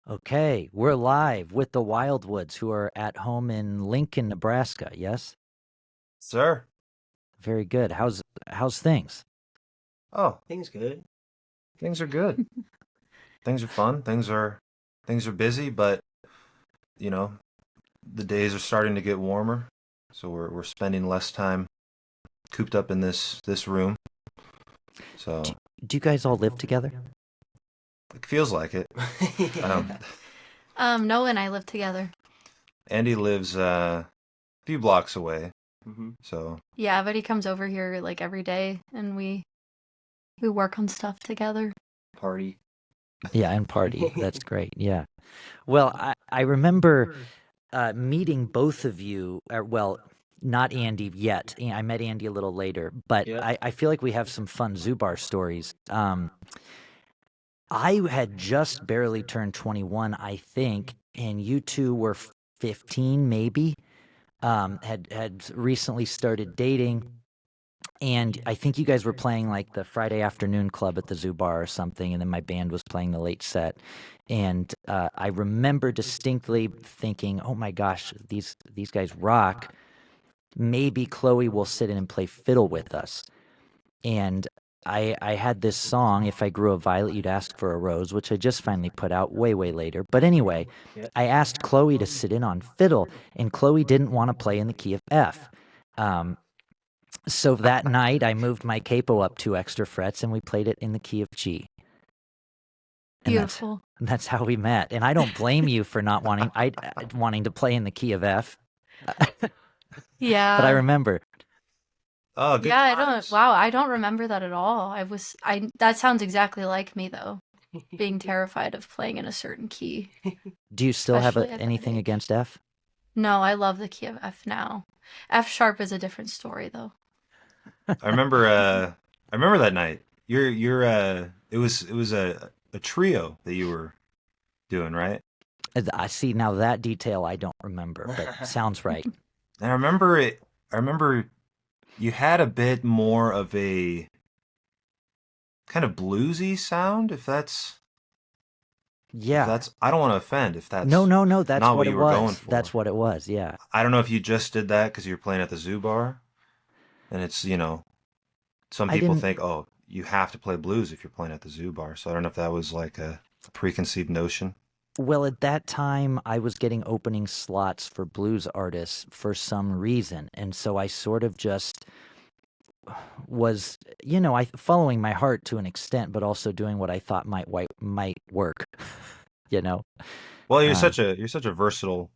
Okay, we're live with the Wildwoods, who are at home in Lincoln, Nebraska. Yes, Sir. very good. How's things? Oh, Things good. things are good. Things are fun. Things are busy, but you know, the days are starting to get warmer, so we're spending less time cooped up in this room. Do, So do you guys all live together? it feels like it. Um, Yeah. Noah and I live together. Andy lives a few blocks away, hmm so Yeah, but he comes over here like every day and we work on stuff together. Party. Yeah, and party. That's great. Yeah. Well, I remember meeting both of you. Well, not Andy yet. I met Andy a little later, but Yep. I feel like we have some fun Zubar stories. I had just barely turned 21, I think, and you two were 15, maybe. Had recently started dating, and I think you guys were playing like the Friday afternoon club at the Zoo Bar or something, and then my band was playing the late set. And I remember distinctly thinking, "Oh my gosh, these guys rock. Maybe Chloe will sit in and play fiddle with us." And I had this song, "If I Grew a Violet, You'd Ask for a Rose," which I just finally put out way later. But anyway, Yep. I asked Chloe to sit in on fiddle, and Chloe didn't want to play in the key of F. So that night, I moved my capo up 2 extra frets, and we played it in the key of G. And Beautiful. that's how we met. And I don't blame you for not wanting to play in the key of F, but I Yeah. remember. oh, good Yeah, times. I don't remember that at all. That sounds exactly like me though, being terrified of playing in a certain key. Do you still have Especially at that anything age. against F? No, I love the key of F now. F sharp is a different story though. I remember that night. It was a trio that you were doing, right? I see now that detail I don't remember, but sounds right. And I remember you had a bit more of a kind of bluesy sound, if that's Yeah. I don't want to offend if that's No, that's not what what it you were going was. for. That's what it was. Yeah. I don't know if you just did that because you're playing at the zoo bar, and some I people didn't think, oh, you have to play blues if you're playing at the zoo bar. So I don't know if that was like a preconceived notion. Well, at that time, I was getting opening slots for blues artists for some reason, and so I sort of just was, I following my heart to an extent, but also doing what I thought might work. You know. Well, you're Uh, such a versatile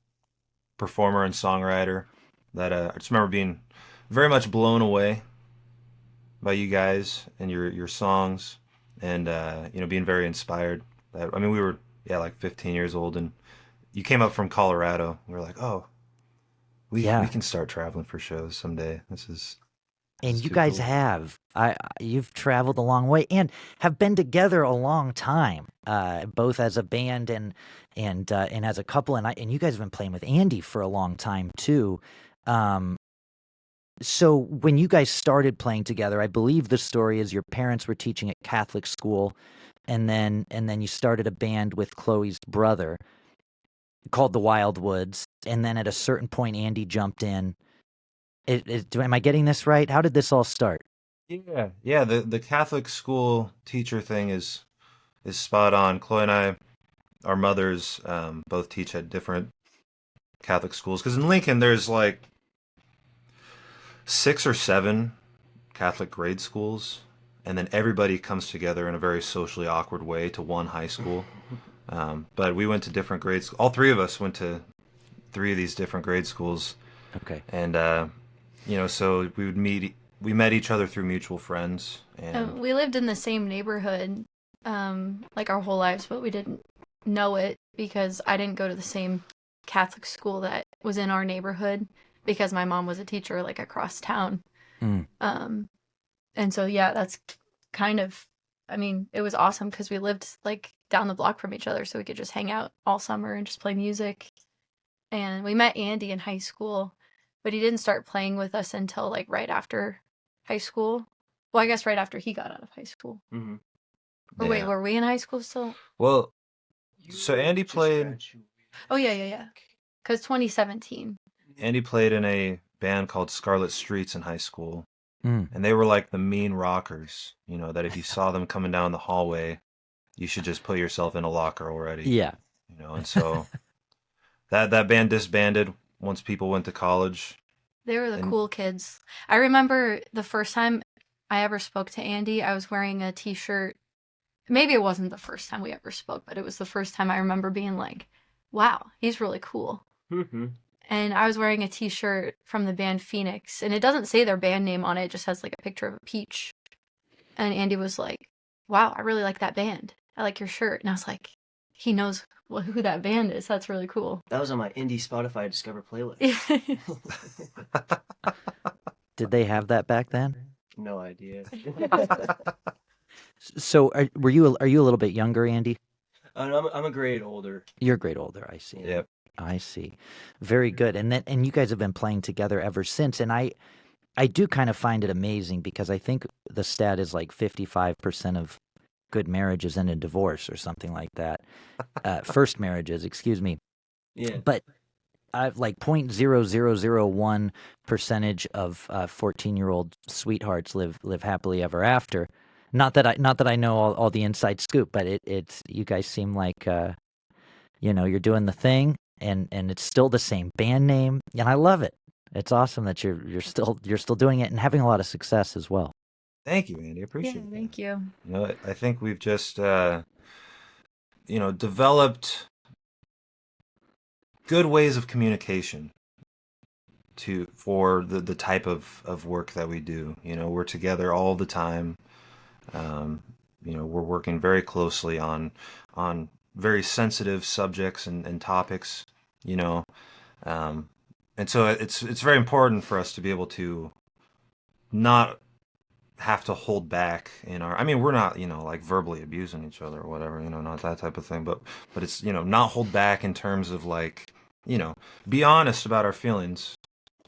performer and songwriter that I just remember being very much blown away by you guys and your songs, and being very inspired. I mean, we were, yeah, like 15 years old, and you came up from Colorado. We were like, oh, we yeah, can start traveling for shows someday. This is and you too guys cool. have. You've traveled a long way and have been together a long time, both as a band and as a couple. And you guys have been playing with Andy for a long time too. Um, So when you guys started playing together, I believe the story is your parents were teaching at Catholic school, and then you started a band with Chloe's brother called the Wildwoods, and then at a certain point, Andy jumped in. Am I getting this right? How did this all start? Yeah. The Catholic school teacher thing is spot on. Chloe and I, our mothers, both teach at different Catholic schools. Because in Lincoln, there's like 6 or 7 Catholic grade schools, and then everybody comes together in a very socially awkward way to one high school. But we went to different grades. All three of us went to 3 of these different grade schools, Okay. and so we would meet. We met each other through mutual friends, and We lived in the same neighborhood, like our whole lives, but we didn't know it because I didn't go to the same Catholic school that was in our neighborhood because my mom was a teacher like across town. Mm. Um, and so yeah, that's kind of, I mean, it was awesome because we lived like down the block from each other, so we could just hang out all summer and just play music. And we met Andy in high school, but he didn't start playing with us until like right after high school. Well, I guess right after he got out of high school. hmm Or wait, yeah. were we in high school still? Well, So Andy played. Oh yeah. Because 2017. Andy played in a band called Scarlet Streets in high school, Mm. and they were like the mean rockers. You know that if you saw them coming down the hallway, you should just put yourself in a locker already. Yeah. You know, and so that band disbanded once people went to college. They were the And cool kids. I remember the first time I ever spoke to Andy, I was wearing a t-shirt. Maybe it wasn't the first time we ever spoke, but it was the first time I remember being like, wow, he's really cool. Mm-hmm. And I was wearing a t-shirt from the band Phoenix, and it doesn't say their band name on it, it just has like a picture of a peach. And Andy was like, wow, I really like that band. I like your shirt. And I was like, he knows who that band is. That's really cool. That was on my indie Spotify Discover playlist. Did they have that back then? No idea. So are you a little bit younger, Andy? I'm a grade older. You're a grade older, I see. Yep. I see. Very good. And you guys have been playing together ever since. And I do kind of find it amazing because I think the stat is like 55% of good marriages end in divorce or something like that. First marriages, excuse me. Yeah. But I've like 0.0001% of 14-year-old sweethearts live happily ever after. Not that I know all the inside scoop, but it's you guys seem like you're doing the thing and it's still the same band name, and I love it. It's awesome that you're still doing it and having a lot of success as well. Thank you, Andy. I appreciate it. Thank you. You know, I think we've just developed good ways of communication for the type of work that we do. You know, we're together all the time. We're working very closely on very sensitive subjects and topics, and so it's very important for us to be able to not have to hold back we're not, like verbally abusing each other or whatever, not that type of thing, but it's, not hold back in terms of like, be honest about our feelings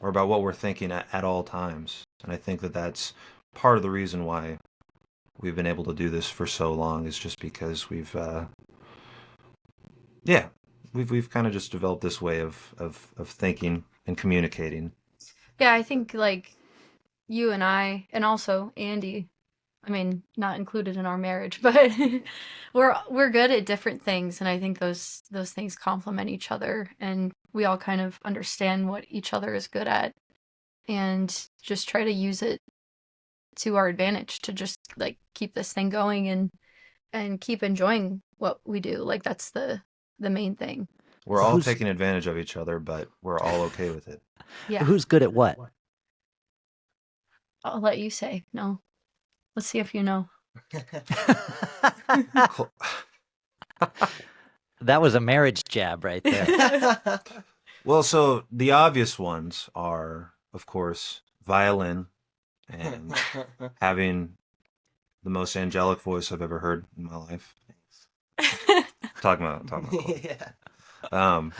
or about what we're thinking at all times. And I think that that's part of the reason why we've been able to do this for so long, is just because we've kind of just developed this way of thinking and communicating. Yeah, I think like you and I, and also Andy, I mean, not included in our marriage, but we're good at different things, and I think those things complement each other, and we all kind of understand what each other is good at, and just try to use it to our advantage to just like keep this thing going and keep enjoying what we do. Like that's the main thing. We're all taking advantage of each other, but we're all okay with it. Yeah. Who's good at what? I'll let you say. No. Let's see if you know. That was a marriage jab right there. Well, so the obvious ones are, of course, violin and having the most angelic voice I've ever heard in my life. Talking about Chloe. Yeah.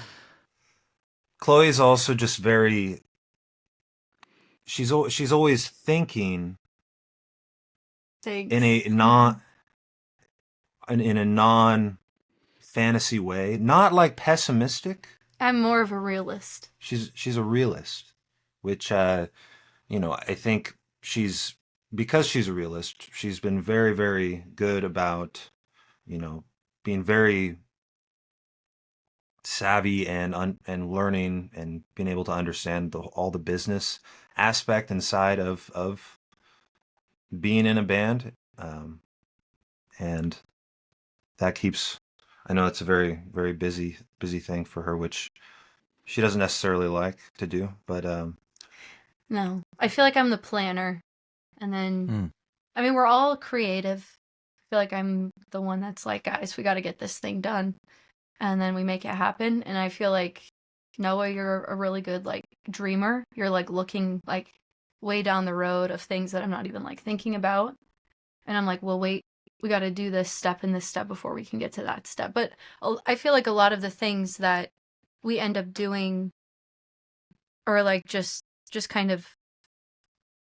Chloe's also just very. She's always thinking Thanks. in a non fantasy way, not like pessimistic. I'm more of a realist. She's a realist, which I think because she's a realist, she's been very, very good about, being very savvy and learning and being able to understand all the business aspect and side of being in a band, and that keeps. I know it's a very, very busy thing for her, which she doesn't necessarily like to do, but No. I feel like I'm the planner. And then I mean, we're all creative. I feel like I'm the one that's like, guys, we got to get this thing done. And then we make it happen. And I feel like, Noah, you're a really good like dreamer. You're like looking like way down the road of things that I'm not even like thinking about. And I'm like, well, wait, we got to do this step and this step before we can get to that step. But I feel like a lot of the things that we end up doing are like just kind of,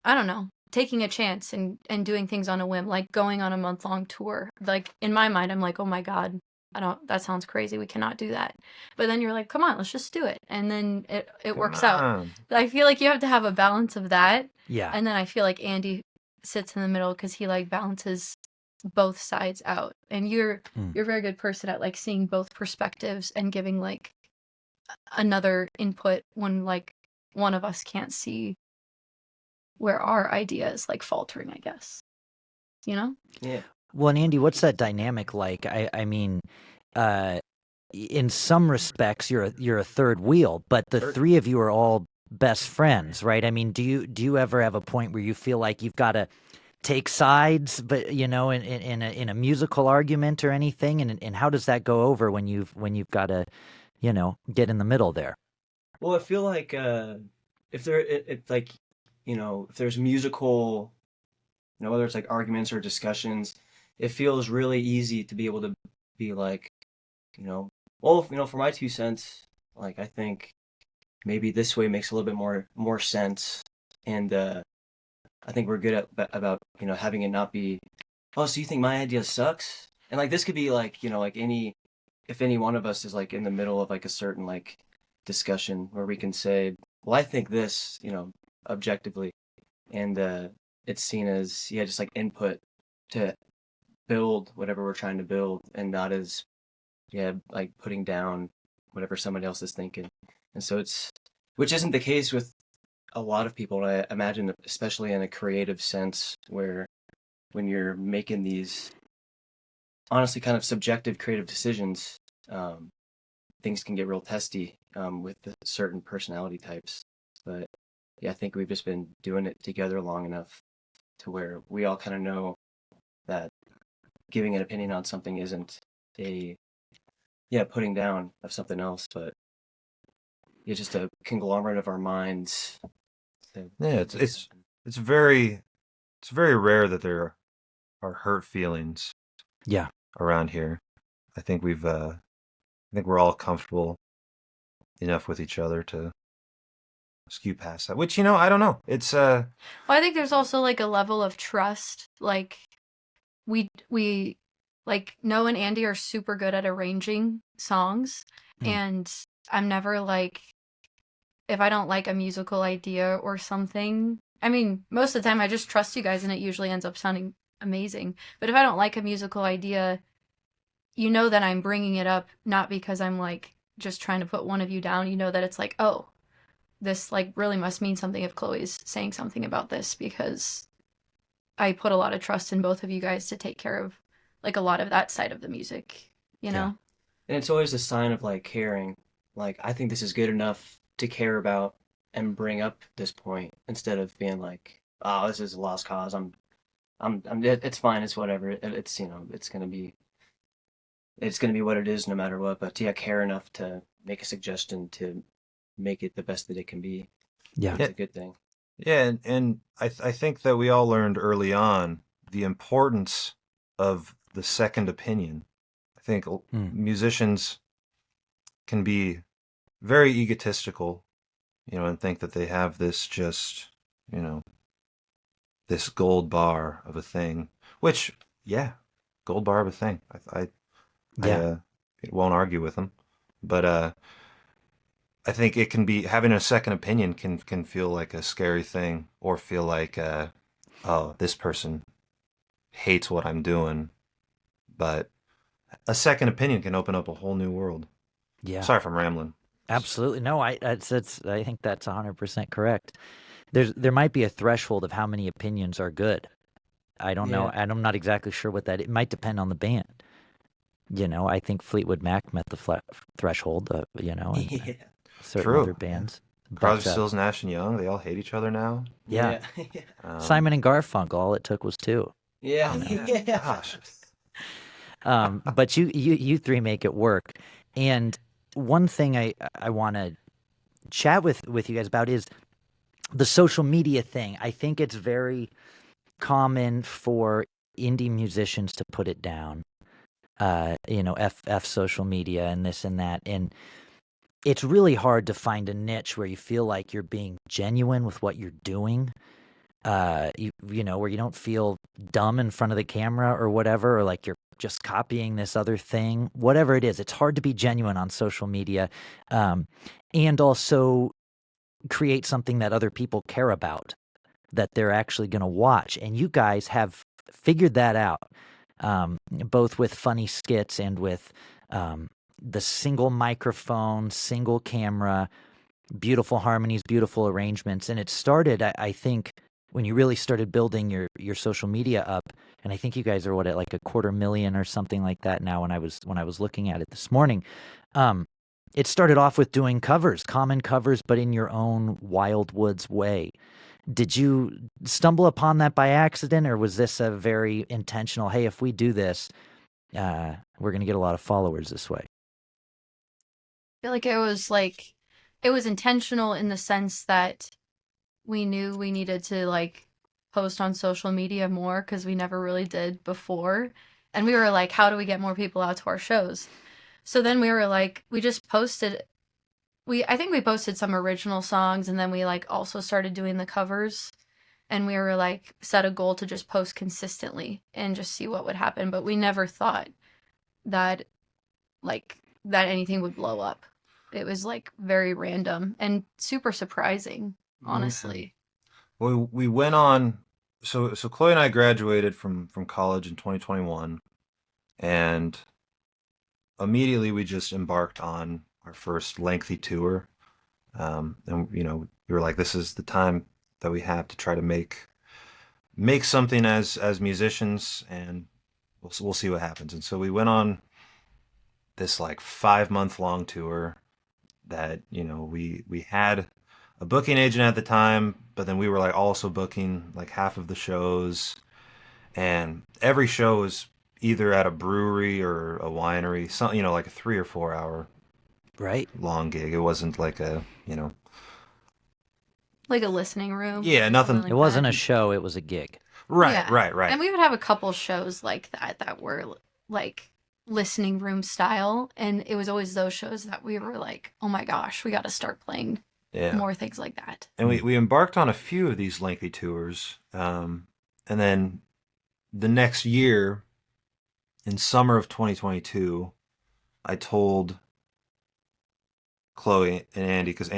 I don't know, taking a chance and doing things on a whim, like going on a month-long tour. Like in my mind, I'm like, oh my God, that sounds crazy. We cannot do that. But then you're like, come on, let's just do it. And then it Come works out. on. I feel like you have to have a balance of that. Yeah. And then I feel like Andy sits in the middle because he like balances both sides out. And you're a very good person at like seeing both perspectives and giving like another input when like one of us can't see where our idea is like faltering, I guess. You know? Yeah. Well, and Andy, what's that dynamic like? I mean, in some respects, you're a third wheel, but the three of you are all best friends, right? I mean, do you ever have a point where you feel like you've got to take sides, but you know, in a musical argument or anything, and how does that go over when you've got to, you know, get in the middle there? Well, I feel like if like, you know, if there's musical, you know, whether it's like arguments or discussions, it feels really easy to be able to be like, you know, well, you know, for my 2 cents, like I think maybe this way makes a little bit more sense, and I think we're good at about, you know, having it not be, oh, so you think my idea sucks? And like this could be like, you know, like if any one of us is like in the middle of like a certain like discussion where we can say, well, I think this, you know, objectively, and it's seen as, yeah, just like input to build whatever we're trying to build, and not as, yeah, like putting down whatever somebody else is thinking. And so which isn't the case with a lot of people, I imagine, especially in a creative sense, where when you're making these honestly kind of subjective creative decisions, things can get real testy with the certain personality types. But yeah, I think we've just been doing it together long enough to where we all kind of know that giving an opinion on something isn't a putting down of something else, but it's just a conglomerate of our minds. Yeah, it's very rare that there are hurt feelings. Yeah. Around here, I think we're all comfortable enough with each other to skew past that. Which, you know, I don't know. It's Well, I think there's also like a level of trust. Like we like Noah and Andy are super good at arranging songs, and I'm never like, if I don't like a musical idea or something, I mean, most of the time I just trust you guys and it usually ends up sounding amazing. But if I don't like a musical idea, you know that I'm bringing it up not because I'm like just trying to put one of you down. You know that it's like, oh, this like really must mean something if Chloe's saying something about this, because I put a lot of trust in both of you guys to take care of like a lot of that side of the music, you know? And it's always a sign of like caring. Like, I think this is good enough to care about and bring up this point, instead of being like, oh, this is a lost cause. It's fine. It's whatever. It's, you know, it's gonna be what it is no matter what. But yeah, care enough to make a suggestion to make it the best that it can be. Yeah. It's a good thing. Yeah, and I think that we all learned early on the importance of the second opinion. I think musicians can be very egotistical, you know, and think that they have this just, you know, this gold bar of a thing, which, yeah, gold bar of a thing. I won't argue with them, but I think it can be, having a second opinion can feel like a scary thing, or feel like, oh, this person hates what I'm doing. But a second opinion can open up a whole new world. Yeah. Sorry if I'm rambling. Absolutely. No, I think that's 100% correct. There might be a threshold of how many opinions are good. I don't know, and I'm not exactly sure what that. It might depend on the band. You know, I think Fleetwood Mac met the threshold. You know, and certain other bands. Yeah. Crosby, Stills, Nash and Young, they all hate each other now. Yeah. Simon and Garfunkel, all it took was 2. Yeah. You know? Yeah. Gosh. But you three make it work. And one thing I want to chat with you guys about is the social media thing. I think it's very common for indie musicians to put it down. You know, F social media and this and that. And it's really hard to find a niche where you feel like you're being genuine with what you're doing. You know, where you don't feel dumb in front of the camera or whatever, or like you're just copying this other thing, whatever it is. It's hard to be genuine on social media, and also create something that other people care about, that they're actually going to watch. And you guys have figured that out, both with funny skits and with the single microphone, single camera, beautiful harmonies, beautiful arrangements. And it started, I think, when you really started building your social media up. And I think you guys are at like 250,000 or something like that now. When I was looking at it this morning, it started off with doing covers, common covers, but in your own Wildwoods way. Did you stumble upon that by accident, or was this a very intentional, hey, if we do this, we're going to get a lot of followers this way? I feel like it was intentional in the sense that we knew we needed to like post on social media more because we never really did before. And we were like, how do we get more people out to our shows? So then we were like, we just posted, I think we posted some original songs, and then we like also started doing the covers, and we were like set a goal to just post consistently and just see what would happen. But we never thought that that anything would blow up. It was like very random and super surprising, honestly. Well, we went on. So Chloe and I graduated from college in 2021, and immediately we just embarked on our first lengthy tour. And we were like, this is the time that we have to try to make something as musicians, and we'll see what happens. And so we went on this like 5-month long tour that we had a booking agent at the time, but then we were like also booking like half of the shows, and every show was either at a brewery or a winery, something like a 3 or 4 hour right long gig. It wasn't like like a listening room. Yeah, nothing. It wasn't a show, it was a gig. Right, Yeah. right. And we would have a couple shows like that were like listening room style, and it was always those shows that we were like, oh my gosh, we got to start playing more things like that. And we embarked on a few of these lengthy tours, and then the next year, in summer of 2022, I told Chloe and Andy, because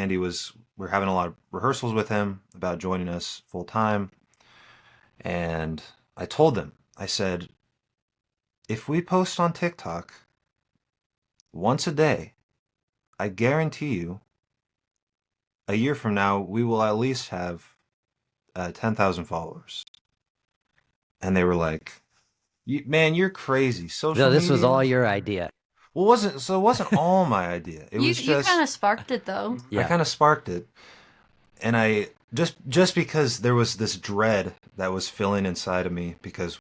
we're having a lot of rehearsals with him about joining us full time, and I told them, I said, if we post on TikTok once a day, I guarantee you, a year from now, we will at least have 10,000 followers. And they were like, man, you're crazy. Social This media? was all your idea. Well, it wasn't all my idea. It was you just... kind of sparked it, though. Yeah. I kind of sparked it. And I... Just because there was this dread that was filling inside of me, because,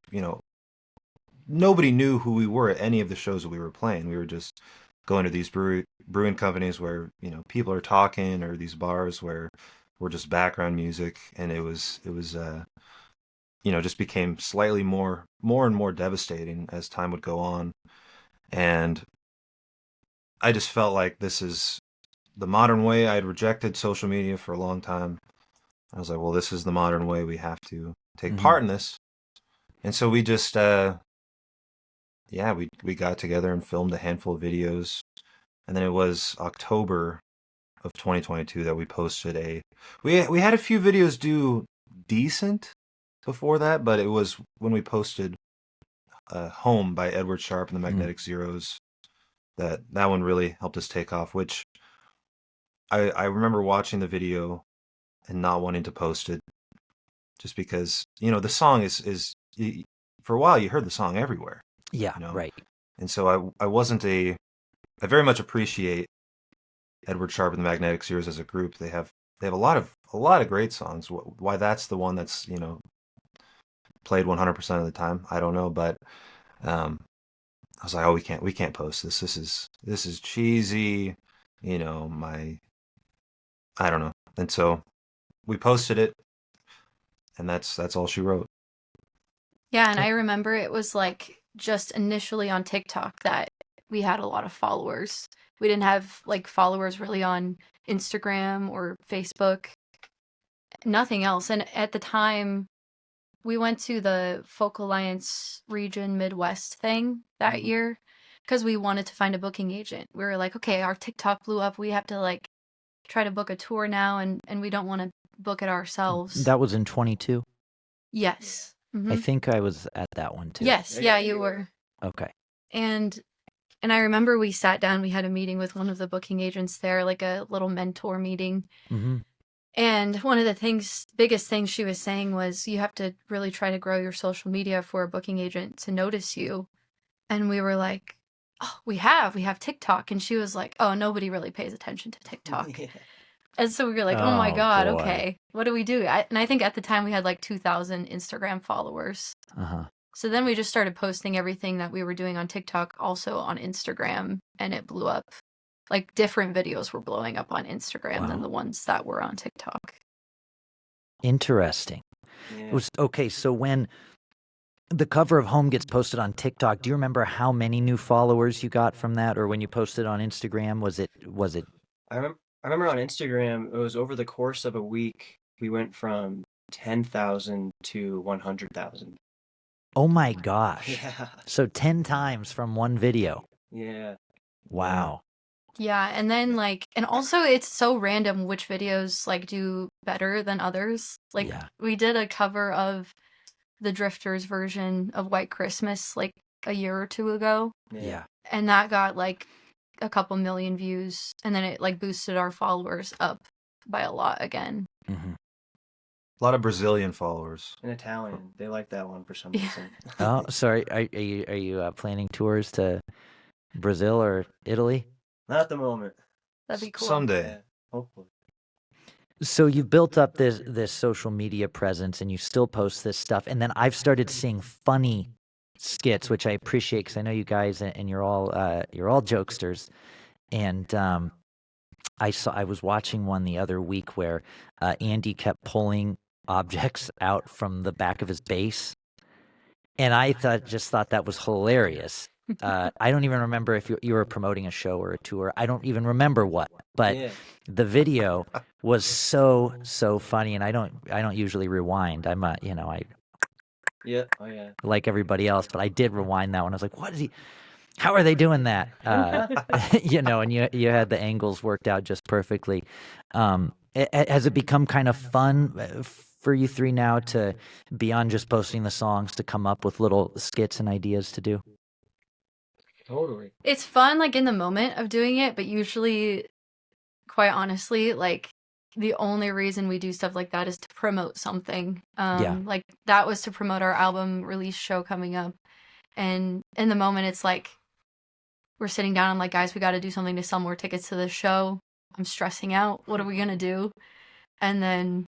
nobody knew who we were at any of the shows that we were playing. We were just going to these brewing companies where, people are talking, or these bars where we're just background music. And it was just became slightly more and more devastating as time would go on. And I just felt like this is the modern way. I had rejected social media for a long time. I was like, well, this is the modern way. We have to take part in this. And so we just, we got together and filmed a handful of videos. And then it was October of 2022 that we posted we had a few videos do decent before that, but it was when we posted Home by Edward Sharpe and the Magnetic Zeros that one really helped us take off, which I remember watching the video and not wanting to post it, just because the song is for a while you heard the song everywhere. Yeah, right. And so I wasn't I very much appreciate Edward Sharpe and the Magnetic Zeros as a group. They have a lot of great songs. Why that's the one that's played 100% of the time, I don't know, but I was like, oh, we can't post this. This is cheesy, I don't know. And so we posted it, and that's all she wrote. Yeah, and I remember it was like just initially on TikTok that we had a lot of followers. We didn't have like followers really on Instagram or Facebook, nothing else. And at the time, we went to the Folk Alliance Region Midwest thing that year because we wanted to find a booking agent. We were like, okay, our TikTok blew up. We have to like try to book a tour now, and we don't want to book it ourselves. That was in 22. Yes. Mm-hmm. I think I was at that one too. Yes. Yeah, you were. Okay. And I remember we sat down. We had a meeting with one of the booking agents there, like a little mentor meeting. Mm-hmm. And one of the biggest things she was saying was you have to really try to grow your social media for a booking agent to notice you. And we were like, oh, we have TikTok. And she was like, oh, nobody really pays attention to TikTok. Yeah. And so we were like, oh my God, boy. okay, what do we do? And I think at the time we had like 2,000 Instagram followers. Uh-huh. So then we just started posting everything that we were doing on TikTok also on Instagram, and it blew up. Like different videos were blowing up on Instagram than the ones that were on TikTok. Interesting. Yeah. It was okay. So when the cover of Home gets posted on TikTok, do you remember how many new followers you got from that, or when you posted on Instagram? Was it? I remember on Instagram, it was over the course of a week, we went from 10,000 to 100,000. Oh my gosh! Yeah. So 10 times from one video. Yeah. Wow. Yeah, and then like, and also it's so random which videos like do better than others. Like we did a cover of the Drifters version of White Christmas like a year or two ago. Yeah. And that got like a couple million views, and then it like boosted our followers up by a lot again. Mm-hmm. A lot of Brazilian followers. In Italian, they like that one for some reason. Oh, sorry. Are you planning tours to Brazil or Italy? Not at the moment. That'd be cool. Someday. Yeah, hopefully. So you've built up this social media presence, and you still post this stuff. And then I've started seeing funny skits, which I appreciate because I know you guys and you're all jokesters. And I was watching one the other week where Andy kept pulling objects out from the back of his bass, and I just thought that was hilarious. I don't even remember if you were promoting a show or a tour. I don't even remember what, but the video was so funny, and I don't usually rewind. I'm Yeah. Oh yeah. like everybody else, but I did rewind that one. I was like, what is he? How are they doing that? And you had the angles worked out just perfectly. Has it become kind of fun for you three now to, beyond just posting the songs, to come up with little skits and ideas to do? Totally. It's fun like in the moment of doing it, but usually, quite honestly, like the only reason we do stuff like that is to promote something. Like that was to promote our album release show coming up. And in the moment, it's like we're sitting down. I'm like, guys, we got to do something to sell more tickets to this show. I'm stressing out. What are we going to do? And then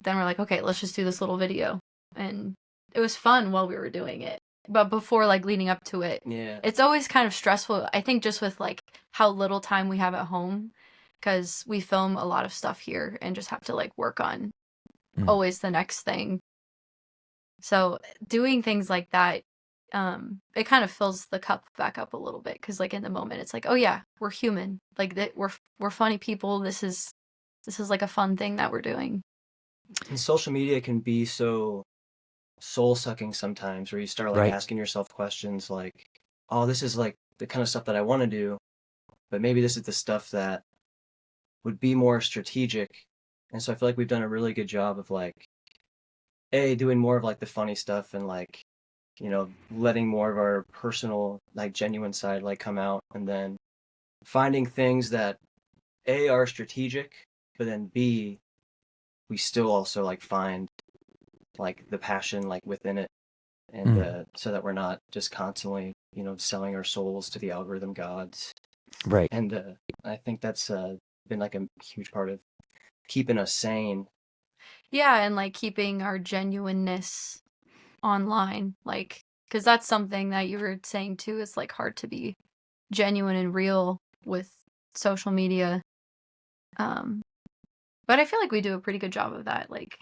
we're like, okay, let's just do this little video. And it was fun while we were doing it. But before, like, leading up to it, it's always kind of stressful, I think, just with, like, how little time we have at home. Because we film a lot of stuff here and just have to, like, work on always the next thing. So doing things like that, it kind of fills the cup back up a little bit. Because, like, in the moment, it's like, oh, yeah, we're human. Like, we're funny people. This is like, a fun thing that we're doing. And social media can be so soul-sucking sometimes, where you start like asking yourself questions like, oh, this is like the kind of stuff that I want to do, but maybe this is the stuff that would be more strategic. And so I feel like we've done a really good job of like doing more of like the funny stuff and like, letting more of our personal, like genuine side like come out, and then finding things that are strategic, but then B, we still also like find like the passion like within it, and so that we're not just constantly selling our souls to the algorithm gods, right? And I think that's been like a huge part of keeping us sane, and like keeping our genuineness online, like, because that's something that you were saying too, is like hard to be genuine and real with social media, but I feel like we do a pretty good job of that, like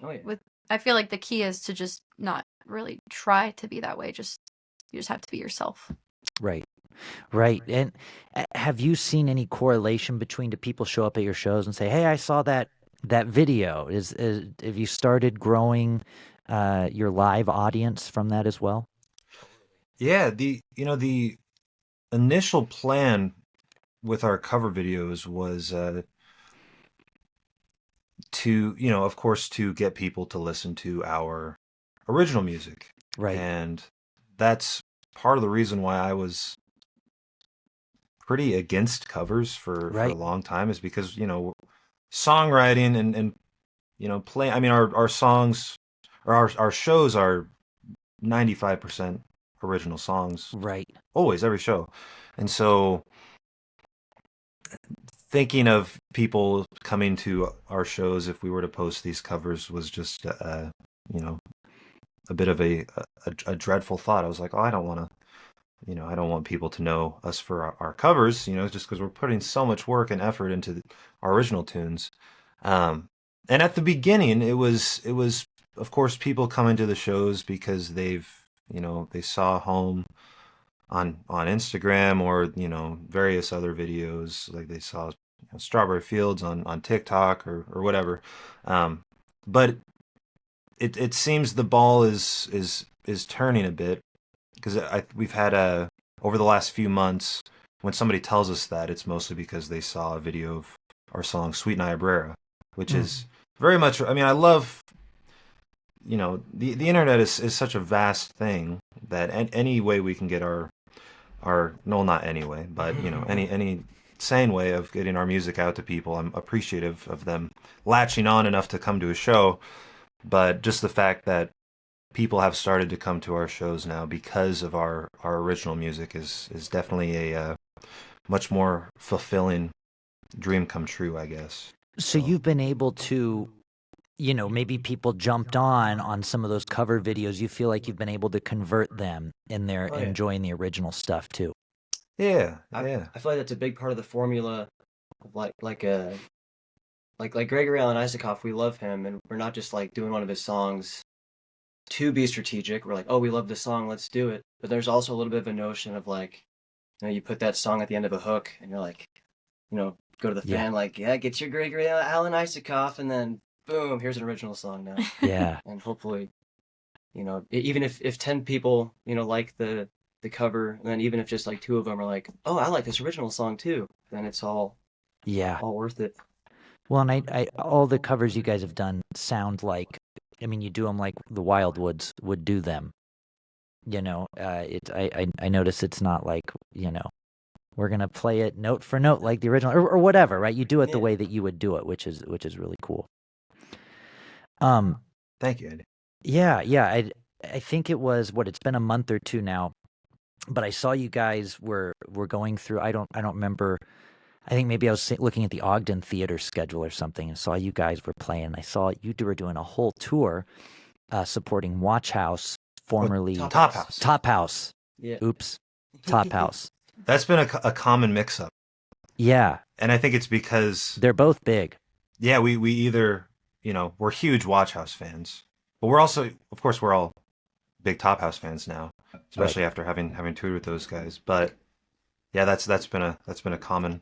I feel like the key is to just not really try to be that way. You just have to be yourself. Right. And have you seen any correlation between, do people show up at your shows and say, hey, I saw that video? Have you started growing your live audience from that as well? Yeah, the initial plan with our cover videos was to, of course, to get people to listen to our original music. Right. And that's part of the reason why I was pretty against covers for a Right. long time, is because, songwriting and play, I mean, our songs or our shows are 95% original songs. Right. Always, every show. And so thinking of people coming to our shows if we were to post these covers was just a bit of a dreadful thought. I was like, oh, I don't want to, I don't want people to know us for our covers, just because we're putting so much work and effort into our original tunes. And at the beginning, it was of course people coming to the shows because they saw Home on Instagram or various other videos, like they saw Strawberry Fields on TikTok or whatever. But it seems the ball is turning a bit, because we've had over the last few months, when somebody tells us that, it's mostly because they saw a video of our song Sweet Niobrara, which is very much, I mean, I love, the internet is such a vast thing that any way we can get our no, not any way, but any sane way of getting our music out to people, I'm appreciative of them latching on enough to come to a show. But just the fact that people have started to come to our shows now because of our original music is definitely a much more fulfilling dream come true, I guess. So you've been able to, maybe people jumped on some of those cover videos. You feel like you've been able to convert them and they're enjoying the original stuff too. Yeah, I feel like that's a big part of the formula of like Gregory Alan Isakov. We love him, and we're not just like doing one of his songs to be strategic. We're like, oh, we love this song, let's do it. But there's also a little bit of a notion of like, you put that song at the end of a hook, and you're like, go to the fan, like, yeah, get your Gregory Alan Isakov, and then boom, here's an original song now. Yeah. And hopefully, even if 10 people, like the cover, and then even if just like 2 of them are like, oh, I like this original song too, then it's all worth it. Well, and I all the covers you guys have done sound like, I mean, you do them like the Wildwoods would do them. I notice it's not like, we're gonna play it note for note like the original or whatever, right? You do it the way that you would do it, which is really cool. Thank you, Andy. Yeah. I think it was it's been a month or two now, but I saw you guys were going through. I don't remember. I think maybe I was looking at the Ogden Theater schedule or something and saw you guys were playing. I saw you were doing a whole tour supporting Watch House, formerly Top House. Top House. Yeah. Oops. Top House. That's been a common mix-up. Yeah. And I think it's because they're both big. Yeah, we either, we're huge Watch House fans, but we're also, of course, we're all big Top House fans now, especially after having toured with those guys. But yeah, that's been a common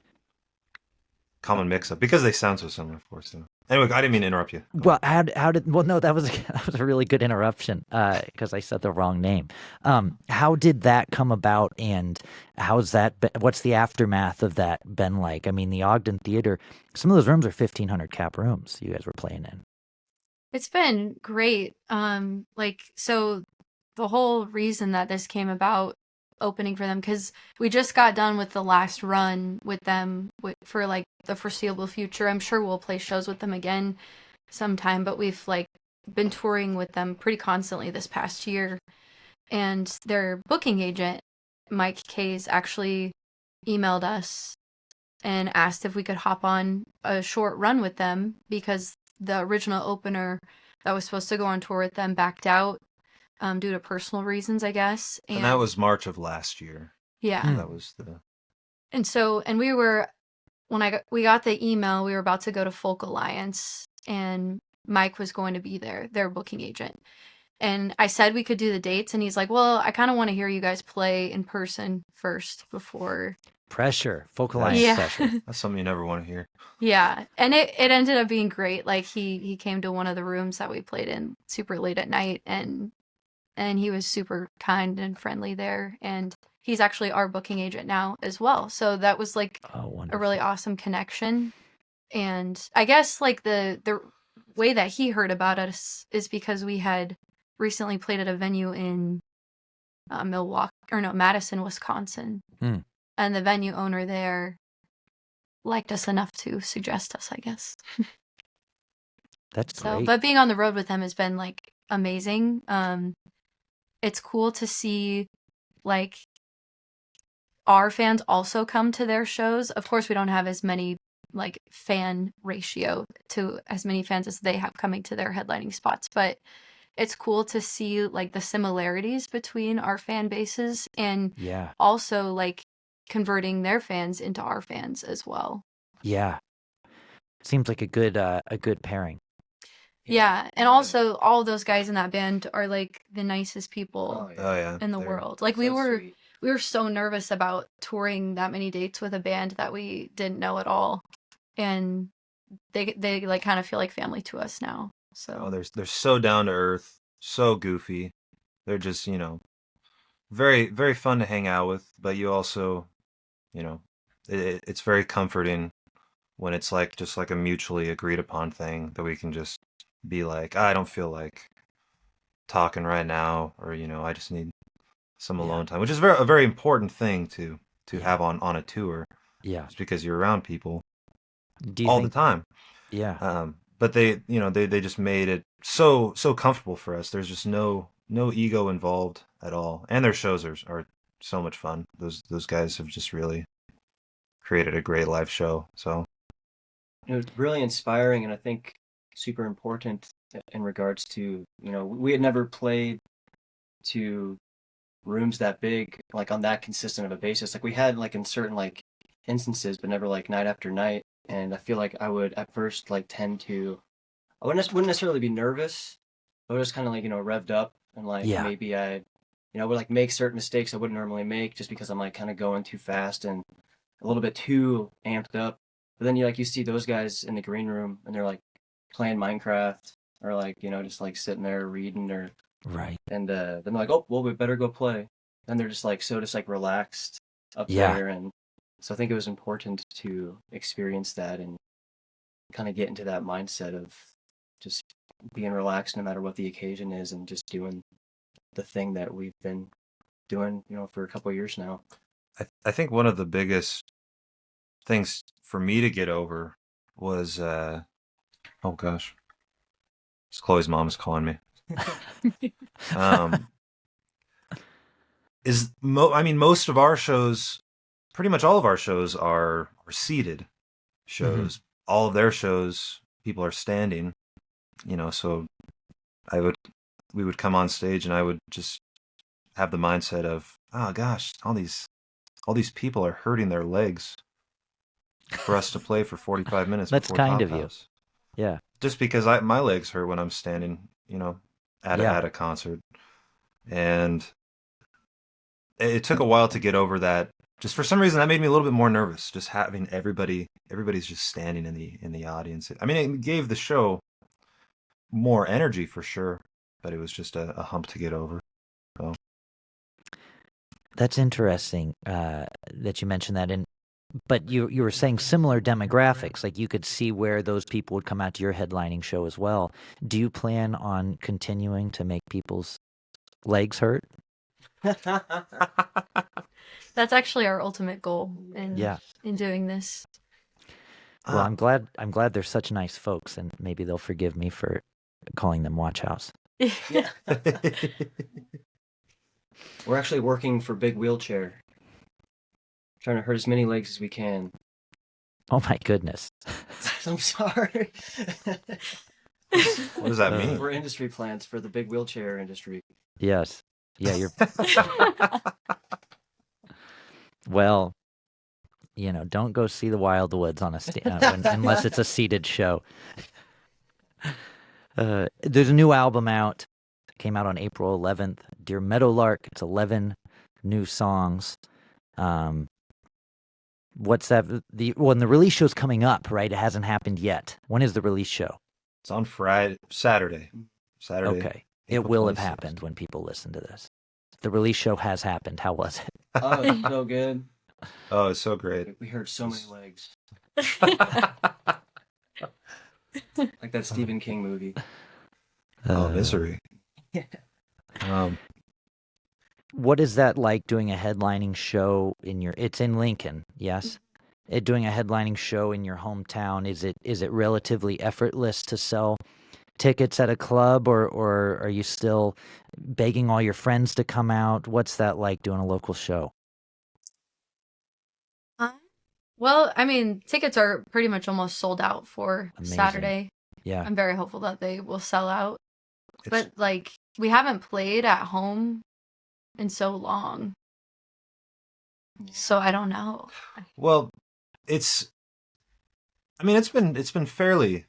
mix-up because they sound so similar, of course. Anyway, I didn't mean to interrupt you. Well, no, that was a really good interruption because I said the wrong name. How did that come about, and what's the aftermath of that been like? I mean, the Ogden Theater, some of those rooms are 1,500 cap rooms you guys were playing in. It's been great. So the whole reason that this came about, opening for them, because we just got done with the last run with them for like the foreseeable future. I'm sure we'll play shows with them again sometime, but we've like been touring with them pretty constantly this past year, and their booking agent Mike Kays actually emailed us and asked if we could hop on a short run with them because the original opener that was supposed to go on tour with them backed out due to personal reasons, I guess. And that was March of last year. Yeah. That was the... And we were, we got the email, we were about to go to Folk Alliance, and Mike was going to be there, their booking agent. And I said we could do the dates, and he's like, well, I kind of want to hear you guys play in person first before focalized Yeah. pressure. That's something you never want to hear. Yeah, and it ended up being great. Like he came to one of the rooms that we played in super late at night, and he was super kind and friendly there. And he's actually our booking agent now as well. So that was like Oh, a wonderful. really awesome connection. And I guess like the way that he heard about us is because we had recently played at a venue in Madison, Wisconsin. Hmm. And the venue owner there liked us enough to suggest us, I guess. That's So, great. but being on the road with them has been like amazing. It's cool to see like our fans also come to their shows. Of course, we don't have as many like fan ratio to as many fans as they have coming to their headlining spots, but it's cool to see like the similarities between our fan bases and Yeah. also like converting their fans into our fans as well. Yeah. Seems like a good pairing. Yeah, and also all of those guys in that band are like the nicest people Oh yeah. in the They're- world. Like we were so nervous about touring that many dates with a band that we didn't know at all, and they like kind of feel like family to us now. So Oh, they're so down to earth, so goofy. They're just, very, very fun to hang out with, but you also, it's very comforting when it's like just like a mutually agreed upon thing that we can just be like, I don't feel like talking right now, or I just need some Yeah. alone time, which is a very important thing to have on a tour, Yeah. just because you're around people Do you all think? the time. Yeah. But they just made it so comfortable for us. There's just no ego involved at all, and their shows are so much fun. Those guys have just really created a great live show. So It was really inspiring, and I think super important in regards to, we had never played to rooms that big, like on that consistent of a basis. Like we had like in certain like instances, but never like night after night. And I feel like I would at first like tend to, I wouldn't necessarily be nervous, but I was kind of like, revved up, and like Yeah. maybe I, would like make certain mistakes I wouldn't normally make just because I'm like kind of going too fast and a little bit too amped up. But then you see those guys in the green room and they're like playing Minecraft or like, just like sitting there reading or Right. and then they're like, oh, well, we better go play. And they're just like relaxed up Yeah. there. And so I think it was important to experience that and kind of get into that mindset of just being relaxed no matter what the occasion is and just doing the thing that we've been doing, for a couple of years now. I think one of the biggest things for me to get over was oh gosh, it's Chloe's mom is calling me. Most of our shows, pretty much all of our shows are seated shows. All of their shows, people are standing, so we would come on stage and I would just have the mindset of, oh gosh, all these people are hurting their legs for us to play for 45 minutes. That's before kind Top of you. House. Yeah. Just because my legs hurt when I'm standing, at a concert. And it took a while to get over that. Just for some reason that made me a little bit more nervous, just having everybody's just standing in the audience. I mean, it gave the show more energy for sure, but it was just a hump to get over. So That's interesting that you mentioned that. But you were saying similar demographics, like you could see where those people would come out to your headlining show as well. Do you plan on continuing to make people's legs hurt? that's actually our ultimate goal in Yeah. in doing this. Well, I'm glad they're such nice folks, and maybe they'll forgive me for calling them Watch House. Yeah. We're actually working for Big Wheelchair. Trying to hurt as many legs as we can. Oh my goodness. I'm sorry. what does that mean? We're industry plants for the big wheelchair industry. Yes. Yeah, you're well, don't go see the Wildwoods on unless it's a seated show. There's a new album out. It came out on April 11th. Dear Meadowlark. It's 11 new songs. What's that? The release show's coming up, right? It hasn't happened yet. When is the release show? It's on Saturday. Okay. It April will have 26th. happened when people listen to this. The release show has happened. How was it? Oh, it's so good. Oh, it's so great. We heard so many legs. Like that Stephen King movie. Misery. What is that like doing a headlining show it's in Lincoln, yes? Doing a headlining show in your hometown, is it relatively effortless to sell tickets at a club, or are you still begging all your friends to come out? What's that like doing a local show? Well, I mean, tickets are pretty much almost sold out for Amazing. Saturday. Yeah. I'm very hopeful that they will sell out. But like, we haven't played at home in so long. So I don't know. Well, it's been fairly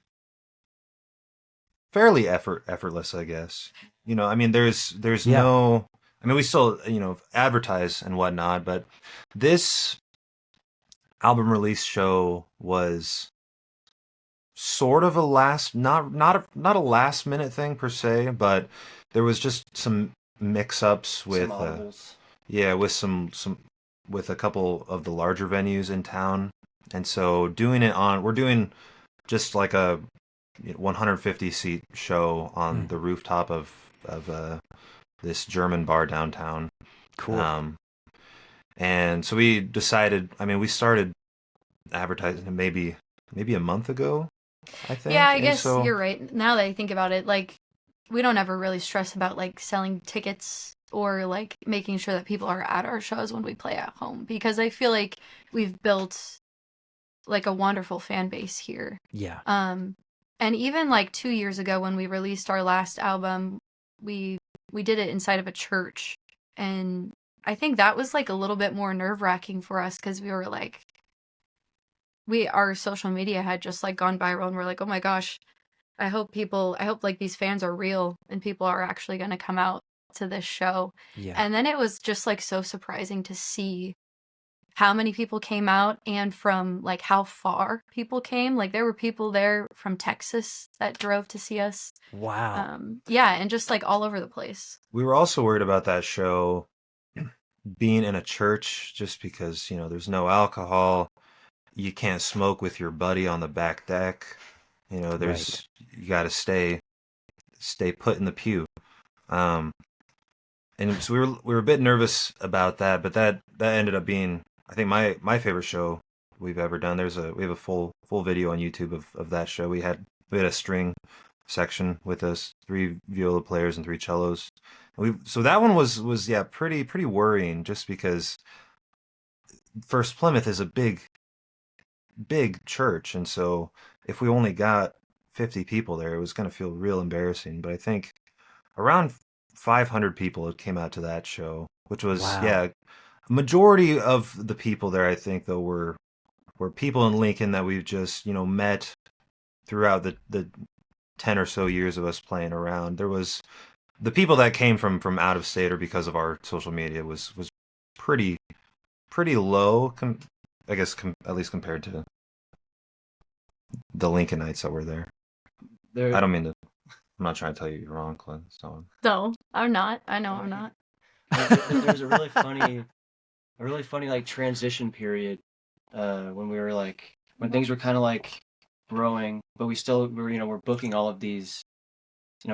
effortless, I guess. You know, I mean, there's Yeah. no, I mean, we still, advertise and whatnot, but this album release show was sort of not a last minute thing per se, but there was just some mix-ups with Some audibles. with a couple of the larger venues in town, and so we're doing just like a 150 seat show on the rooftop of this German bar downtown. Cool. And so we decided, I mean, we started advertising maybe a month ago, I think. Yeah, I And guess so, you're right. Now that I think about it, like, we don't ever really stress about like selling tickets or like making sure that people are at our shows when we play at home, because I feel like we've built like a wonderful fan base here. Yeah. And even like 2 years ago when we released our last album, we did it inside of a church, and I think that was like a little bit more nerve-wracking for us because we were like, our social media had just like gone viral, and we're like, oh my gosh, I hope like these fans are real and people are actually going to come out to this show. Yeah. And then it was just like so surprising to see how many people came out and from like how far people came. Like there were people there from Texas that drove to see us. Wow. Yeah, and just like all over the place. we were also worried about that show being in a church, just because, there's no alcohol. You can't smoke with your buddy on the back deck. You got to stay put in the pew. And so we were a bit nervous about that, but that ended up being, I think, my favorite show we've ever done. We have a full video on YouTube of that show. We had a string section with us, 3 viola players and 3 cellos. So that one was pretty worrying, just because First Plymouth is a big church, and so if we only got 50 people there, it was going to feel real embarrassing. But I think around 500 people had came out to that show, which was Wow. majority of the people there, I think, though, were people in Lincoln that we've just met throughout the 10 or so years of us playing around. There was the people that came from out of state, or because of our social media, was pretty low, I guess, at least compared to the Lincolnites that were there. I don't mean to. I'm not trying to tell you you're wrong, Clint. So. No, I'm not. I know I'm not. There's a really funny like transition period when we were like, when things were kind of like growing, but we're booking all of these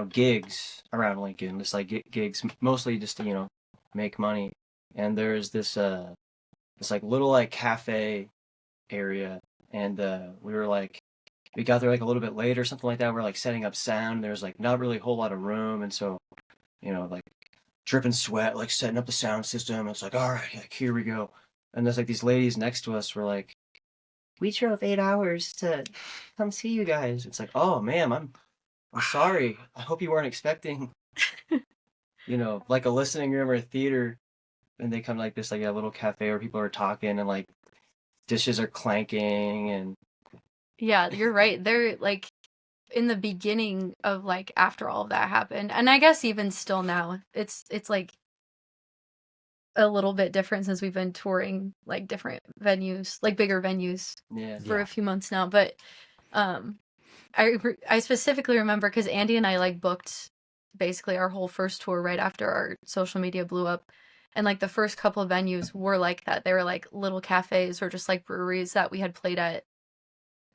gigs around Lincoln, just like gigs mostly just to make money. And there's this like little like cafe area, and we got there like a little bit late or something like that. We're like setting up sound. There's like not really a whole lot of room, and so like dripping sweat, like setting up the sound system. It's like, all right, like here we go. And there's like these ladies next to us were like, we drove 8 hours to come see you guys. It's like, oh ma'am, I'm sorry. I hope you weren't expecting like a listening room or a theater. And they come to like this like a little cafe where people are talking and like dishes are clanking. And Yeah, you're right. They're like in the beginning of like after all of that happened, and I guess even still now, it's like a little bit different since we've been touring like different venues, like bigger venues Yeah. for a few months now. But I specifically remember because Andy and I like booked basically our whole first tour right after our social media blew up. And like the first couple of venues were like that. They were like little cafes or just like breweries that we had played at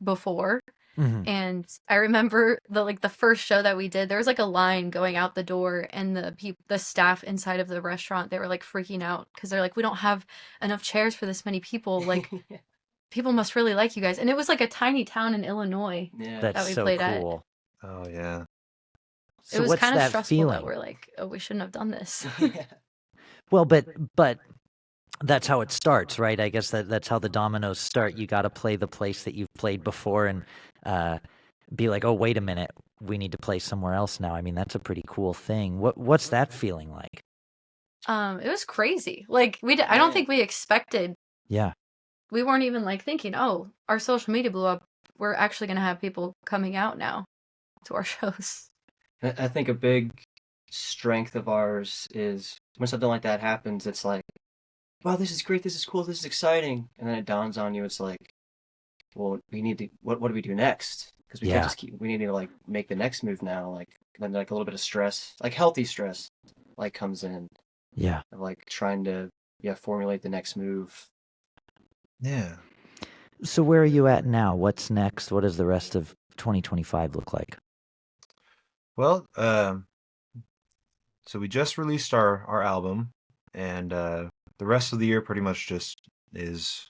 before. Mhm. And I remember the first show that we did, there was like a line going out the door, and the staff inside of the restaurant, they were like freaking out because they're like, we don't have enough chairs for this many people. Like people must really like you guys. And it was like a tiny town in Illinois Yeah. That's that we so played at. cool. Oh yeah. It So was what's kind of that stressful feeling? that we're like, oh, we shouldn't have done this. Yeah. Well, but that's how it starts, right? I guess that's how the dominoes start. You got to play the place that you've played before and be like, oh, wait a minute, we need to play somewhere else now. I mean, that's a pretty cool thing. What's that feeling like? It was crazy. Like I don't think we expected. Yeah. We weren't even like thinking, oh, our social media blew up. We're actually going to have people coming out now to our shows. I think a big strength of ours is when something like that happens, it's like, wow, this is great, this is cool, this is exciting. And then it dawns on you, it's like, well, we need to, what do we do next? Because we can't just we need to like make the next move now. Like, then like a little bit of stress, like healthy stress, like comes in. Yeah. Of like trying to, formulate the next move. Yeah. So where are you at now? What's next? What does the rest of 2025 look like? Well, so we just released our album, and the rest of the year pretty much just is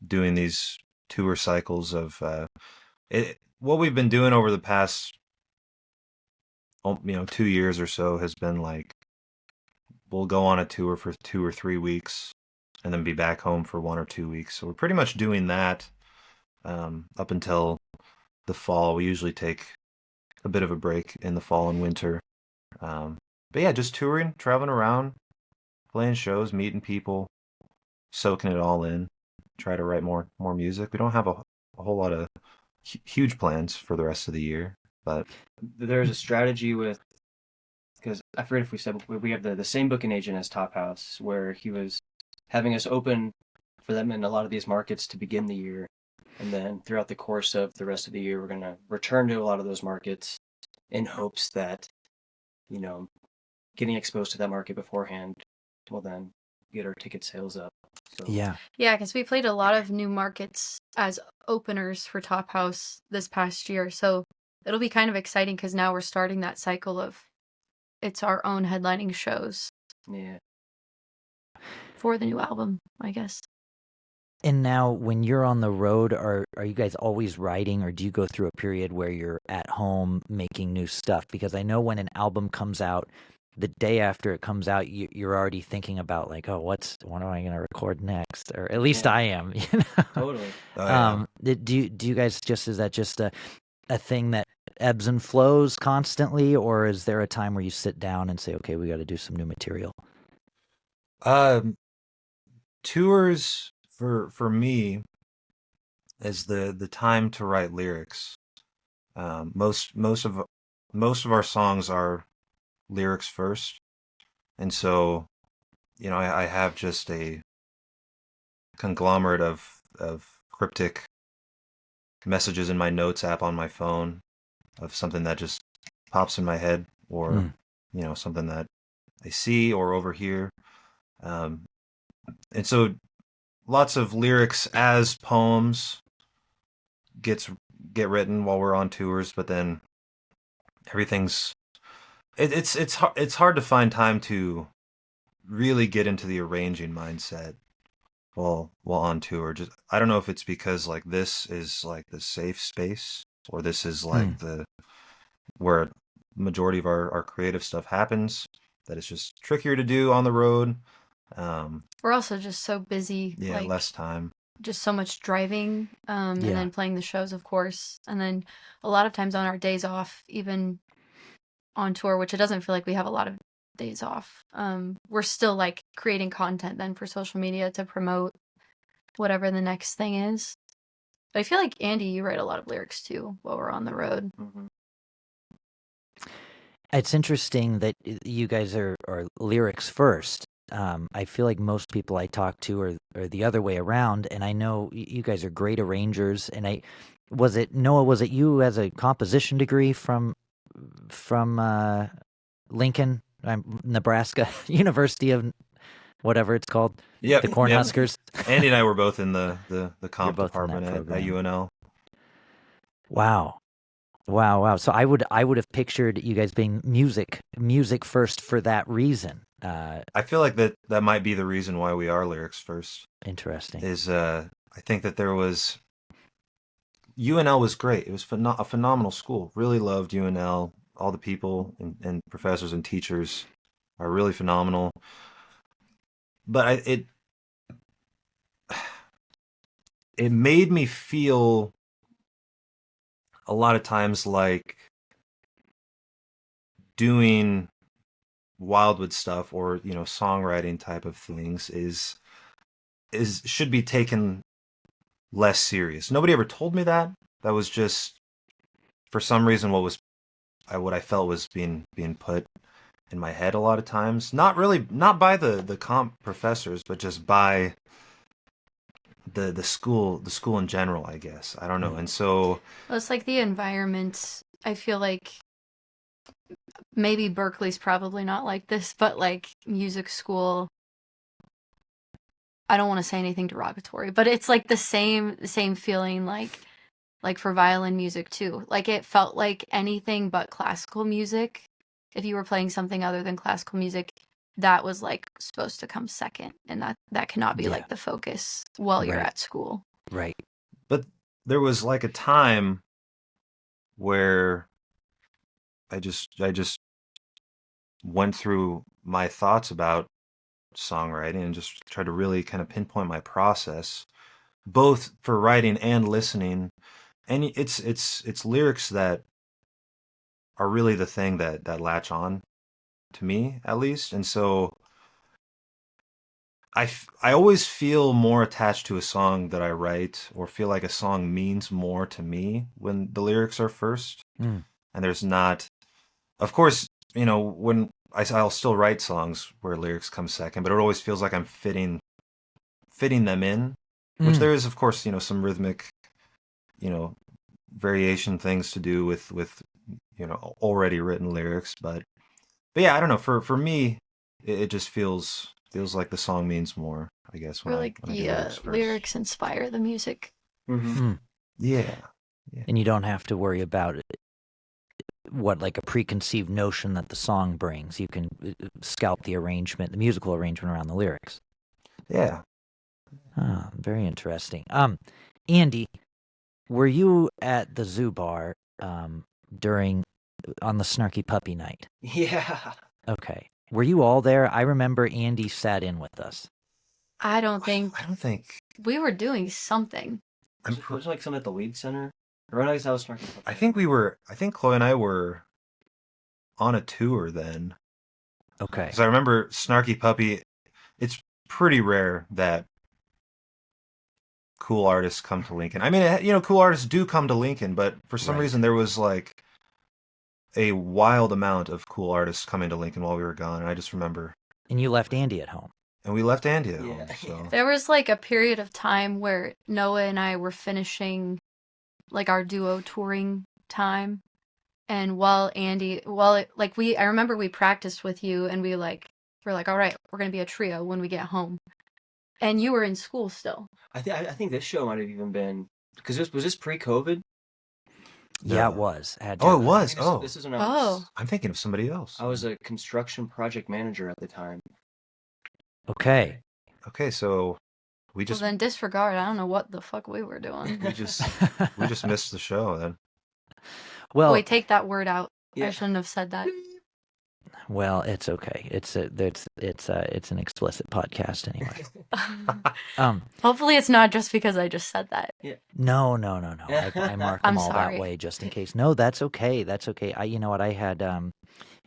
doing these tour cycles of what we've been doing over the past 2 years or so has been like we'll go on a tour for 2 or 3 weeks and then be back home for 1 or 2 weeks. So we're pretty much doing that up until the fall. We usually take a bit of a break in the fall and winter. But yeah, just touring, traveling around, playing shows, meeting people, soaking it all in. Try to write more music. We don't have a whole lot of huge plans for the rest of the year, but There's a strategy with, because I forget if we said we have the same booking agent as Top House, where he was having us open for them in a lot of these markets to begin the year, and then throughout the course of the rest of the year, we're gonna return to a lot of those markets in hopes that, getting exposed to that market beforehand will then get our ticket sales up. So, Yeah. Yeah, because we played a lot of new markets as openers for Top House this past year. So it'll be kind of exciting because now we're starting that cycle of it's our own headlining shows yeah. for the new album, I guess. And now when you're on the road, are you guys always writing, or do you go through a period where you're at home making new stuff? Because I know when an album comes out, the day after it comes out, you're already thinking about like, oh, what am I going to record next? Or at least I am. Totally. oh, yeah. Do you guys is that just a thing that ebbs and flows constantly, or is there a time where you sit down and say, okay, we got to do some new material? Tours for me is the time to write lyrics. Most of our songs are lyrics first, and so I have just a conglomerate of cryptic messages in my notes app on my phone of something that just pops in my head, or something that I see or overhear, and so lots of lyrics as poems get written while we're on tours, but then everything's it's hard to find time to really get into the arranging mindset while on tour. Just I don't know if it's because like this is like the safe space, or this is like the where majority of our creative stuff happens, that it's just trickier to do on the road. We're also just so busy. Yeah, like, less time. Just so much driving, and then playing the shows, of course. And then a lot of times on our days off, even on tour, which it doesn't feel like we have a lot of days off, we're still like creating content then for social media to promote whatever the next thing is. But I feel like, Andy, you write a lot of lyrics too while we're on the road. Mm-hmm. It's interesting that you guys are lyrics first. I feel like most people I talk to are the other way around, and I know you guys are great arrangers. And was it you as a composition degree from Lincoln, Nebraska, University of whatever it's called, Yep. the Cornhuskers? Andy and I were both in the comp both in that department at program. UNL. Wow. So I would have pictured you guys being music first for that reason. I feel like that might be the reason why we are lyrics first. Interesting. Is I think that there was UNL was great. It was a phenomenal school. Really loved UNL. All the people and professors and teachers are really phenomenal. But it made me feel a lot of times like doing Wildwood stuff or songwriting type of things is should be taken less serious. Nobody ever told me that. That was just for some reason what I felt was being put in my head a lot of times. Not by the comp professors, but just by the school in general, I guess. I don't know. And so Well, it's like the environment. I feel like maybe Berkeley's probably not like this, but like music school, I don't want to say anything derogatory, but it's like the same feeling like for violin music too. Like it felt like anything but classical music. If you were playing something other than classical music, that was like supposed to come second, and that cannot be like the focus while you're at school. Right. But there was like a time where I just went through my thoughts about songwriting and just tried to really kind of pinpoint my process, both for writing and listening. And it's lyrics that are really the thing that latch on to me, at least. And so I always feel more attached to a song that I write, or feel like a song means more to me when the lyrics are first. And there's not, of course, when I'll still write songs where lyrics come second, but it always feels like I'm fitting them in, which there is, of course, some rhythmic, variation things to do with already written lyrics, but yeah, I don't know. For me, it just feels like the song means more, I guess. When Or like when I do the lyrics inspire the music. Mm-hmm. Yeah. And you don't have to worry about like a preconceived notion that the song brings. You can scalp the musical arrangement around the lyrics. Yeah. Very interesting. Andy, were you at the Zoo Bar on the Snarky Puppy Night? Yeah. Okay. Were you all there? I remember Andy sat in with us. I don't think we were doing something. Was it like something at the Lead Center? Or I guess that was Snarky Puppy. I think Chloe and I were on a tour then. Okay. Because I remember Snarky Puppy, it's pretty rare that cool artists come to Lincoln. I mean, cool artists do come to Lincoln, but for some reason there was like a wild amount of cool artists coming to Lincoln while we were gone. And I just remember. And you left Andy at home. And we left Andy at home. So. There was like a period of time where Noah and I were finishing like our duo touring time. And while I remember we practiced with you and we're like, all right, we're going to be a trio when we get home. And you were in school still. I think this show might have even been, because was this pre-COVID? Yeah, it was. It was. This is when I'm thinking of somebody else. I was a construction project manager at the time. Okay, so we just... Well, then disregard. I don't know what the fuck we were doing. we just missed the show then. Well, wait, take that word out. Yeah. I shouldn't have said that. Well, it's okay. It's an explicit podcast anyway. Hopefully it's not just because I just said that. Yeah. No. I mark them all sorry. that way just in case. No, that's okay. You know what? I had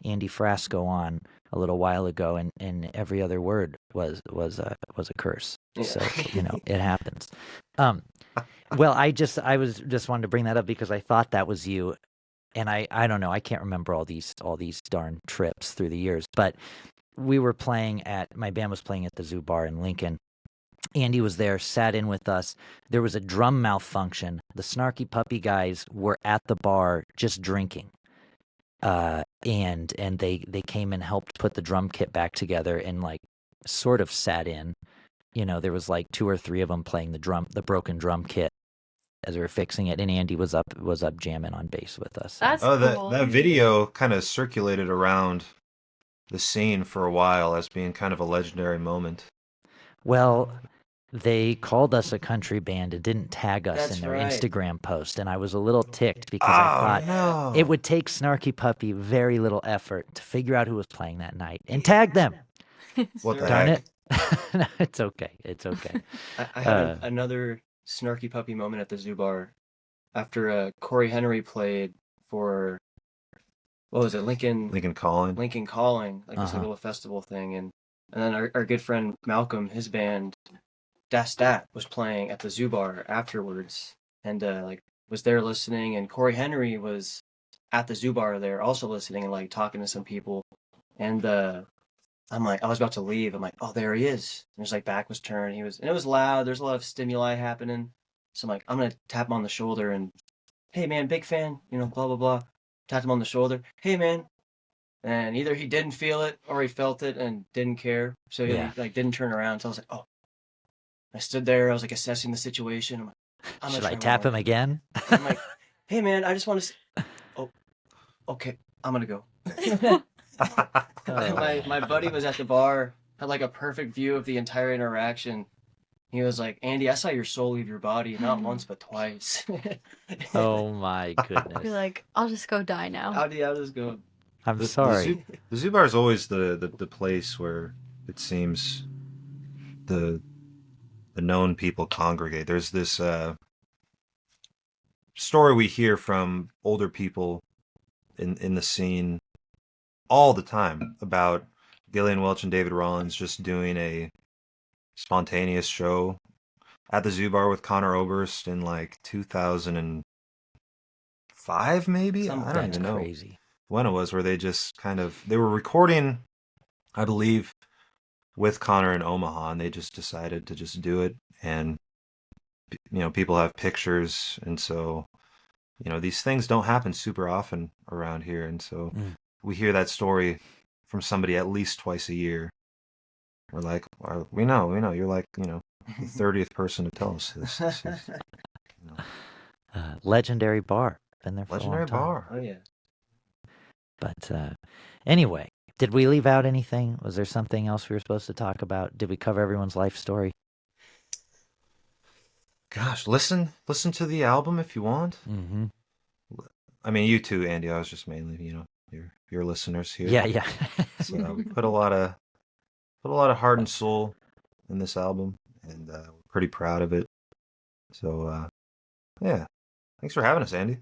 Andy Frasco on a little while ago, and every other word was a curse. Yeah. So it happens. Well, I was just wanted to bring that up because I thought that was you. And I don't know, I can't remember all these darn trips through the years, but we were playing my band was playing at the Zoo Bar in Lincoln. Andy was there, sat in with us. There was a drum malfunction. The Snarky Puppy guys were at the bar just drinking. And they came and helped put the drum kit back together and like sort of sat in. There was like 2 or 3 of them playing the broken drum kit as we were fixing it, and Andy was up jamming on bass with us. That's cool. That video kind of circulated around the scene for a while as being kind of a legendary moment. Well, they called us a country band and didn't tag us That's in their right. Instagram post, and I was a little ticked because I thought no. it would take Snarky Puppy very little effort to figure out who was playing that night and tag them. What the Darn heck? it. It's okay. It's okay. I had another Snarky Puppy moment at the Zoo Bar after Corey Henry played for, what was it, Lincoln Calling. Calling, like this little festival thing, and then our good friend Malcolm, his band Das Dat was playing at the Zoo Bar afterwards, and like was there listening, and Corey Henry was at the Zoo Bar there also listening and like talking to some people, and I'm like, I was about to leave. I'm like, oh, there he is. And his like back was turned. And it was loud. There's a lot of stimuli happening. So I'm like, I'm gonna tap him on the shoulder and, hey man, big fan, blah blah blah. Tapped him on the shoulder. Hey man. And either he didn't feel it or he felt it and didn't care. So he like didn't turn around. So I was like, oh. I stood there. I was like assessing the situation. I'm like, Should I tap him again? I'm like, hey man, I just want to. Oh, okay. I'm gonna go. My buddy was at the bar, had like a perfect view of the entire interaction. He was like, Andy, I saw your soul leave your body, not once but twice. Oh my goodness. You're like, I'll just go die now. I'll just go. I'm sorry. The Zoo Bar is always the place where it seems the known people congregate. There's this story we hear from older people in the scene all the time about Gillian Welch and David Rollins just doing a spontaneous show at the Zoo Bar with Connor Oberst in like 2005, maybe? I don't even know crazy. when it was, where they just they were recording, I believe, with Connor in Omaha, and they just decided to just do it. And, people have pictures, and so, these things don't happen super often around here, and so we hear that story from somebody at least twice a year. We're like, well, we know, you're like, the 30th person to tell us this. Legendary bar. Been there for Legendary a long time. bar. Oh, yeah. But anyway, did we leave out anything? Was there something else we were supposed to talk about? Did we cover everyone's life story? Gosh, listen to the album if you want. Mm-hmm. I mean, you too, Andy. I was just mainly, your listeners here. Yeah. So we put a lot of heart and soul in this album, and we're pretty proud of it. So, yeah. Thanks for having us, Andy.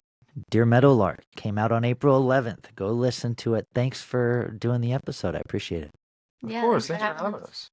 Dear Meadowlark came out on April 11th. Go listen to it. Thanks for doing the episode. I appreciate it. Of Yeah, course. thanks Thanks for for having having us.